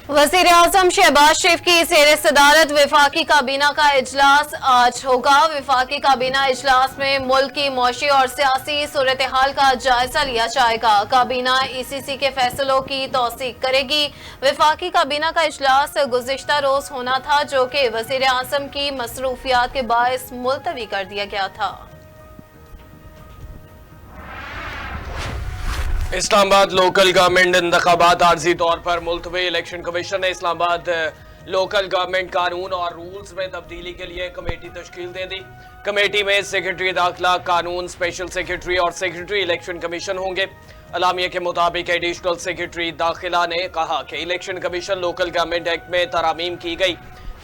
वज़ीर आज़म शहबाज शरीफ की ज़ेर सदारत वफाकी काबीना का इजलास आज होगा। वफाकी काबीना इजलास में मुल्क की मौशी और सियासी सूरत हाल का जायजा लिया जाएगा। काबीना ECC के फैसलों की तौसीक करेगी। वफाकी काबीना का इजलास गुज़िश्ता रोज होना था, जो कि वज़ीर आज़म की मसरूफियात के बायस मुलतवी कर दिया गया था। इस्लामाबाद लोकल गवर्नमेंट इंतखाबात आर्जी तौर पर मुलतवी। इलेक्शन कमीशन ने इस्लामाबाद लोकल गवर्नमेंट कानून और रूल्स में तब्दीली के लिए कमेटी तश्कील दे दी। कमेटी में सेक्रेटरी दाखिला, कानून, स्पेशल सेक्रेटरी और सेक्रेटरी इलेक्शन कमीशन होंगे। अलामिया के मुताबिक एडिशनल सेक्रेटरी दाखिला ने कहा कि election commission local government act में तरामीम की गई,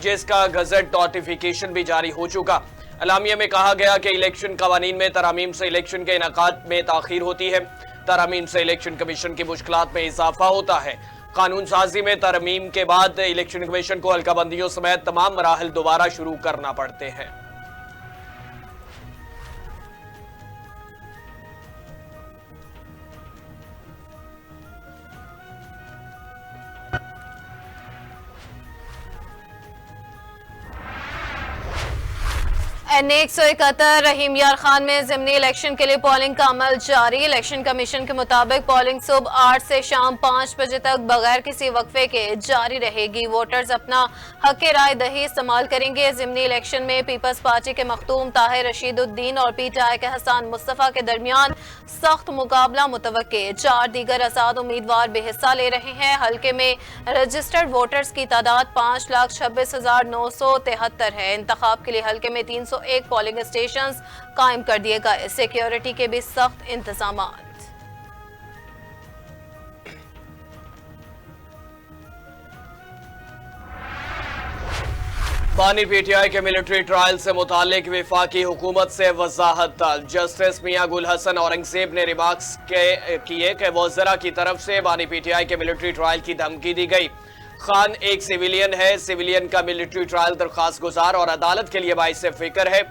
जिसका गजट नोटिफिकेशन भी जारी हो चुका। अलामिया में कहा गया कि इलेक्शन कवानीन में तरामीम से इलेक्शन के इनेकाद में ताखीर होती है। तरमीम से इलेक्शन कमीशन की मुश्किलात में इजाफा होता है। कानून साजी में तरमीम के बाद इलेक्शन कमीशन को हल्काबंदियों समेत तमाम मराहल दोबारा शुरू करना पड़ते हैं। NA 171 रहीम यार खान में ज़िमनी इलेक्शन के लिए पोलिंग का अमल जारी। इलेक्शन कमीशन के मुताबिक पोलिंग सुबह 8 से शाम 5 बजे तक बगैर किसी वक्फे के जारी रहेगी। वोटर्स अपना हक राय दही इस्तेमाल करेंगे। ज़िमनी इलेक्शन में पीपल्स पार्टी के मखदूम ताहिर रशीदुद्दीन और PTI के हसन मुस्तफ़ा के दरमियान सख्त मुकाबला मुतवक्के। 4 दीगर आज़ाद उम्मीदवार भी हिस्सा ले रहे हैं। हल्के में रजिस्टर्ड वोटर्स की तादाद 5,26,973 है। इंतखाब के लिए हल्के में 301 पोलिंग स्टेशन कायम कर दिए गए। सिक्योरिटी के भी सख्त इंतजाम। बानी PTI के मिलिट्री ट्रायल से मुतालिक वफाकी हुकूमत से वजाहत तलब। जस्टिस मियां गुल हसन औरंगजेब ने रिमार्क्स किए कि वज़रा की तरफ से बानी PTI के मिलिट्री ट्रायल की धमकी दी गई। खान एक सिविलियन है। सिविलियन का मिलिट्री ट्रायल दरखास्त गुजार और अदालत के लिए बाइस फिक्र है।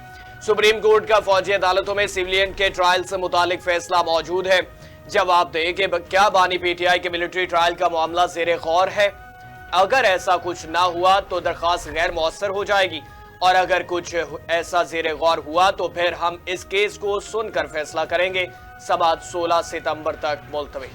सुप्रीम कोर्ट का फौजी अदालतों में सिविलियन के ट्रायल से मुतालिक फैसला मौजूद है। जवाब दे कि क्या बानी PTI के मिलिट्री ट्रायल का मामला ज़ेरे गौर है। अगर ऐसा कुछ ना हुआ तो दरखास्त गैर मौसर हो जाएगी, और अगर कुछ ऐसा ज़ेरे गौर हुआ तो फिर हम इस केस को सुनकर फैसला करेंगे। समाअत 16 सितंबर तक मुलतवी।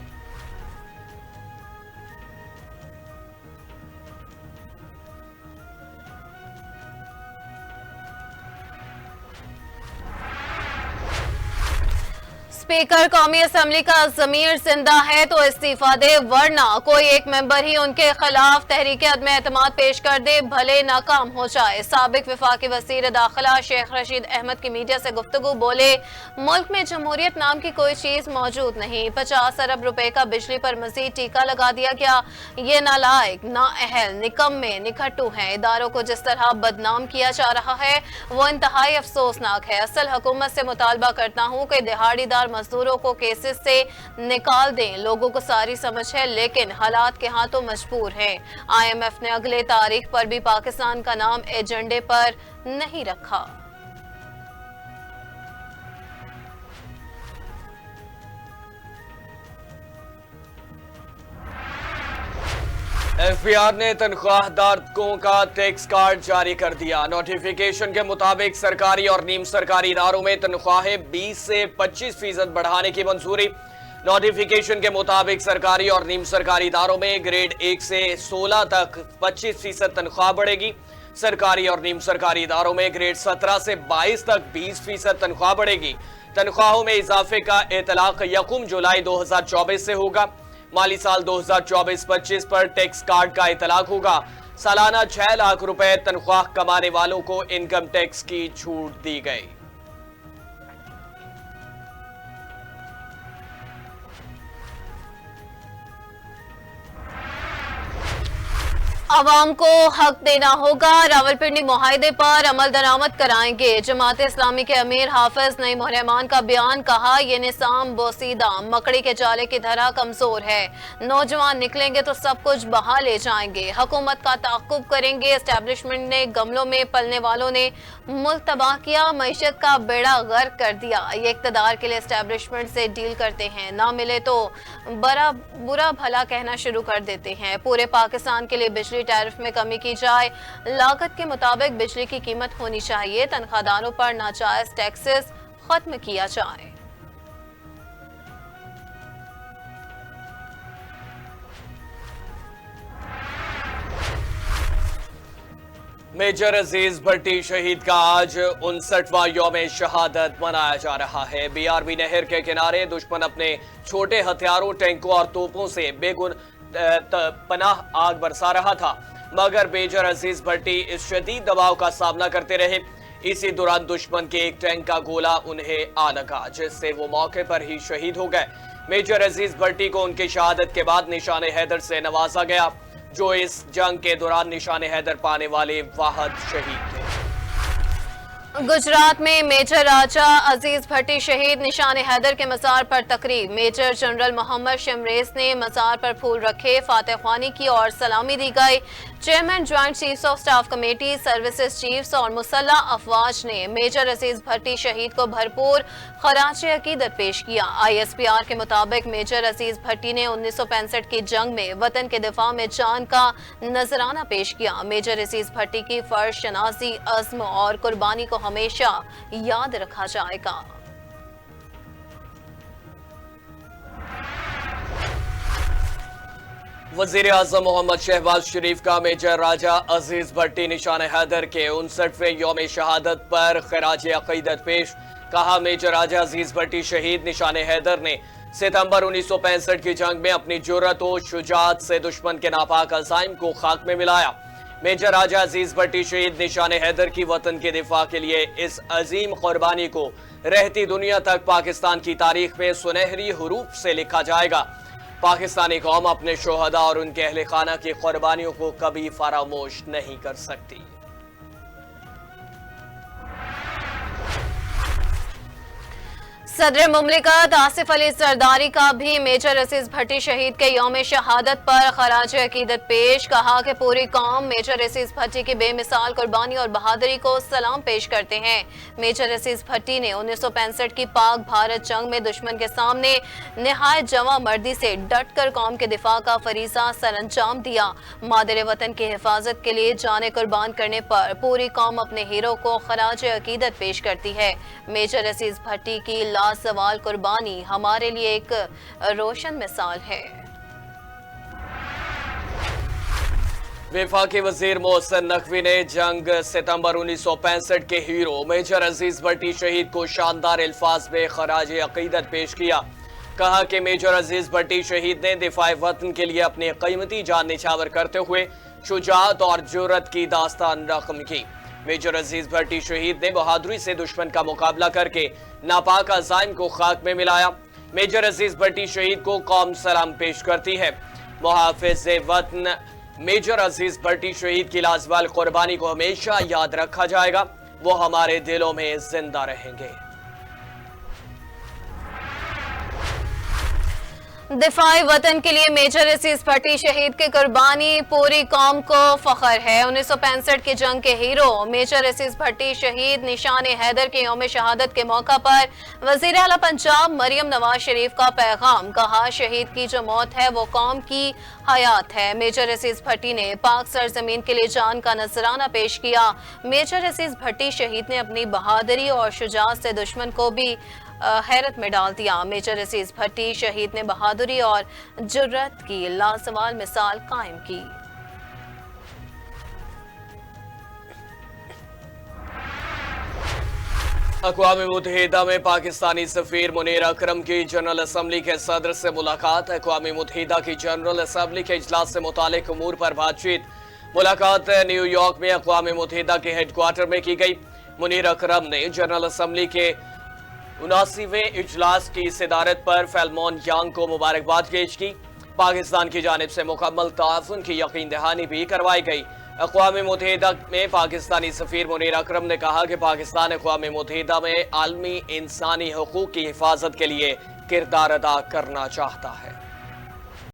स्पीकर कौमी असम्बली का ज़मीर जिंदा है तो इस्तीफा दे, वरना कोई एक मेंबर ही उनके खिलाफ तहरीक अदम एतमाद पेश कर दे, भले नाकाम हो जाए। साबिक वफाकी वज़ीर दाखिला शेख रशीद अहमद की मीडिया से गुफ्तगू बोले, मुल्क में जमहूरियत नाम की कोई चीज मौजूद नहीं। 50 अरब रुपए का बिजली पर मजीद टीका लगा दिया गया। ये नालायक, नाअहल, निकम्मे, निकट्टू हैं। इदारों को जिस तरह बदनाम किया जा रहा है वो इंतहाई अफसोसनाक है। असल हुकूमत से मुतालबा करता हूँ कि दिहाड़ीदार मजदूरों को केसेस से निकाल दें। लोगों को सारी समझ है, लेकिन हालात के हाथों मजबूर हैं। IMF ने अगले तारीख पर भी पाकिस्तान का नाम एजेंडे पर नहीं रखा। FBR ने तनख्वाहदारों का टैक्स कार्ड जारी कर दिया। नोटिफिकेशन के मुताबिक सरकारी और नीम सरकारी इदारों में तनख्वाहें 20 से 25% बढ़ाने की मंजूरी। नोटिफिकेशन के मुताबिक सरकारी और नीम सरकारी इदारों में ग्रेड 1 से 16 तक 25% तनख्वाह बढ़ेगी। सरकारी और नीम सरकारी इदारों में ग्रेड 17 से 22 तक 20% तनख्वाह बढ़ेगी। तनख्वाहों में इजाफे का इतलाक 1 जुलाई 2024 से होगा। माली साल 2024-25 पर टैक्स कार्ड का इतलाक होगा। सालाना 6 लाख रुपए तनख्वाह कमाने वालों को इनकम टैक्स की छूट दी गई। आवाम को हक देना होगा, रावलपिंडी मुआहदे पर अमल दरामद कराएंगे। जमात इस्लामी के अमीर हाफिज नईम उर रहमान का बयान, कहा ये निज़ाम बोसीदा मकड़ी के जाले की तरह कमजोर है। नौजवान निकलेंगे तो सब कुछ बहा ले जाएंगे। हुकूमत का ताक़ुब करेंगे। एस्टेब्लिशमेंट ने गमलों में पलने वालों ने मुल्क तबाह किया, मईशत का बेड़ा गर्क कर दिया। ये इक़्तिदार के लिए एस्टेब्लिशमेंट से डील करते हैं, ना मिले तो बुरा भला कहना शुरू कर देते हैं। पूरे पाकिस्तान के लिए बिजली टैरिफ में कमी की जाए, लागत के मुताबिक बिजली की कीमत होनी चाहिए। तनख्वाहदारों पर नाजायज टैक्सेस खत्म किया जाए। मेजर अजीज भट्टी शहीद का आज 59वां यौम शहादत मनाया जा रहा है। बीआरबी नहर के किनारे दुश्मन अपने छोटे हथियारों, टैंकों और तोपों से बेगुन पनाह आग बरसा रहा था, मगर मेजर अजीज भट्टी इस शदीद दबाव का सामना करते रहे। इसी दौरान दुश्मन के एक टैंक का गोला उन्हें आ लगा, जिससे वो मौके पर ही शहीद हो गए। मेजर अजीज भट्टी को उनकी शहादत के बाद निशान हैदर से नवाजा गया, जो इस जंग के दौरान निशान हैदर पाने वाले वाहिद शहीद थे। गुजरात में मेजर राजा अजीज भट्टी शहीद निशान हैदर के मज़ार पर तकरीब। मेजर जनरल मोहम्मद शमरेज ने मज़ार पर फूल रखे, फातह ख्वानी की और सलामी दी गई। Chairman joint chiefs of staff committee, services chiefs और मुसल्लह अफवाज ने मेजर अजीज भट्टी शहीद को भरपूर खराज अकीदत पेश किया। ISPR के मुताबिक मेजर अजीज भट्टी ने 1965 की जंग में वतन के दिफा में जान का नजराना पेश किया। मेजर अजीज भट्टी की फर्ज शनासी, अज़्म और कुर्बानी को हमेशा याद रखा जाएगा। वज़ीर आज़म मोहम्मद शहबाज शरीफ का मेजर राजा अजीज भट्टी निशान हैदर के 59वें यौम शहादत पर खराज अकीदत पेश। कहा, मेजर राजा अजीज भट्टी शहीद निशान हैदर ने सितंबर 1965 की जंग में अपनी जुर्रत और शुजाअत से दुश्मन के नापाक अज़ाइम को खाक में मिलाया। मेजर राजा अजीज भट्टी शहीद निशान हैदर की वतन के दिफा के लिए इस अजीम कुर्बानी को रहती दुनिया तक पाकिस्तान की तारीख में सुनहरी हरूफ से लिखा जाएगा। पाकिस्तानी कौम अपने शोहदा और उनके अहले खाना की कुर्बानियों को कभी फरामोश नहीं कर सकती। सदर मुमलिकत आसिफ अली जरदारी का भी मेजर अजीज भट्टी शहीद के यौम शहादत पर खराज अकीदत पेश। कहा कि पूरी कौम मेजर अजीज भट्टी की बेमिसाल कुर्बानी और बहादुरी को सलाम पेश करते हैं। मेजर अजीज भट्टी ने 1965 की पाक भारत जंग में दुश्मन के सामने निहायत जवां मर्दी से डट कर कौम के दिफा का फरीजा सरअंजाम दिया। मादरे वतन की हिफाजत के लिए जाने कुर्बान करने पर पूरी कौम अपने हीरो को खराज अकीदत पेश करती है। मेजर अजीज भट्टी की सवाल कुर्बानी हमारे लिए एक रोशन मिसाल है। वफाकी वजीर मोहसिन नकवी ने जंग सितंबर 1965 के हीरो मेजर अजीज भट्टी शहीद को शानदार अल्फाज में खराज अकीदत पेश किया। कहा कि मेजर अजीज भट्टी शहीद ने दिफाए वतन के लिए अपनी कीमती जान निछावर करते हुए शुजाअत और जुर्रत की दास्तान रकम की। मेजर अजीज भट्टी शहीद ने बहादुरी से दुश्मन का मुकाबला करके नापाक अज़ाइम को खाक में मिलाया। मेजर अजीज भट्टी शहीद को कौम सलाम पेश करती है। मुहाफिज वतन मेजर अजीज भट्टी शहीद की लाजवाल कुर्बानी को हमेशा याद रखा जाएगा। वो हमारे दिलों में जिंदा रहेंगे। दिफाई वतन के लिए मेजर अजीज भट्टी शहीद की कुर्बानी पूरी कौम को फख्र है। 1965 की जंग के हीरो मेजर अजीज भट्टी शहीद निशान हैदर के यौम शहादत के मौका पर वजीर आला पंजाब मरियम नवाज शरीफ का पैगाम। कहा, शहीद की जो मौत है वो कौम की हयात है। मेजर अजीज भट्टी ने पाक सरजमीन के लिए जान का नजराना पेश किया। मेजर अजीज भट्टी शहीद ने अपनी बहादुरी और शुजाअत से दुश्मन को भी हैरत में डाल दिया। मेजर अजीज भट्टी शहीद ने बहादुरी और जुर्रत की लाजवाल मिसाल कायम की। अक़वाम मुत्तहिदा में पाकिस्तानी सफीर मुनीर अकरम की जनरल असम्बली के सदर से मुलाकात। अक़वाम मुत्तहिदा की जनरल असम्बली के इजलास से मुतालिक उमूर पर बातचीत। मुलाकात न्यूयॉर्क में अक़वाम मुत्तहिदा के हेडक्वार्टर में की गई। मुनीर अकरम ने जनरल असम्बली के 79वें इजलास की सदारत पर फैलमोन यांग को मुबारकबाद पेश की। पाकिस्तान की जानिब से मुकम्मल ताउन की यकीन दहानी भी करवाई गई। अक़वाम मुत्तहिदा में पाकिस्तानी सफ़ीर मुनीर अकरम ने कहा कि पाकिस्तान अक़वाम मुत्तहिदा में आलमी इंसानी हकूक़ की हिफाजत के लिए किरदार अदा करना चाहता है।